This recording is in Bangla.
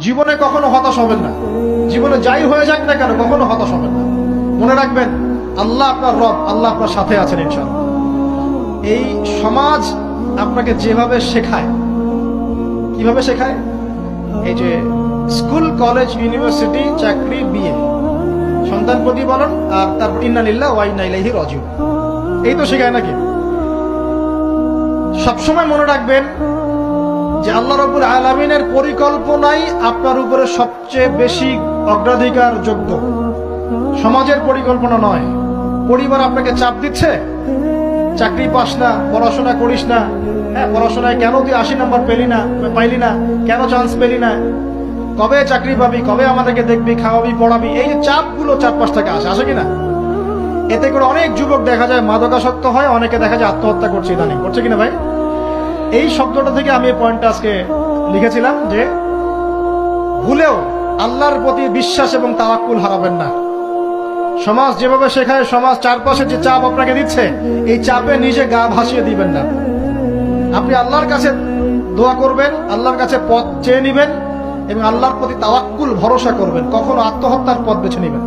জীবনে কখনো হতাশ হবেন না। জীবনে যাই হয়ে যাক না কেন কখনো হতাশ হবেন না। মনে রাখবেন আল্লাহ আপনার রব, আল্লাহ আপনার সাথে আছেন ইনশাআল্লাহ। এই সমাজ আপনাকে যেভাবে শেখায়, কিভাবে শেখায়, এই যে স্কুল, কলেজ, ইউনিভার্সিটি, চাকরি, বিয়ে, সন্তান প্রতিপালন, আর তারপর ইন্না লিল্লাহি ওয়া ইন্না ইলাইহি রাজিউন, এই তো শেখায় নাকি? সবসময় মনে রাখবেন যে আল্লাহ রাব্বুল আলামিনের পরিকল্পনাই আপনার উপরে সবচেয়ে বেশি অগ্রাধিকার যোগ্য, সমাজের পরিকল্পনা নয়। পরিবার আপনাকে চাপ দিচ্ছে, চাকরি পাস না, পড়াশোনা করিস না, পড়াশোনায় কেন তুই 80 নম্বর পাইলি না, কেন চান্স পেলি না, কবে চাকরি পাবি, কবে আমাদেরকে দেখবি, খাওয়াবি, পড়াবি, এই যে চাপগুলো চারপাশ থেকে আসে কিনা? এতে করে অনেক যুবক দেখা যায় মাদকাসক্ত হয়, অনেকে দেখা যায় আত্মহত্যা করছে, ইদানিং করছে কিনা ভাই? এই শব্দটা থেকে আমি এই পয়েন্টটা আজকে লিখেছিলাম যে ভুলেও আল্লাহর প্রতি বিশ্বাস এবং তাওয়াক্কুল হারাবেন না। সমাজ যেভাবে শেখায়, সমাজ চারপাশে যে চাপ আপনাকে দিচ্ছে, এই চাপে নিজে গা ভাসিয়ে দিবেন না। আপনি আল্লাহর কাছে দোয়া করবেন, আল্লাহর কাছে পথ চেয়ে নিবেন এবং আল্লাহর প্রতি তাওয়াক্কুল, ভরসা করবেন। কখনো আত্মহত্যার পথ বেছে নিবেন।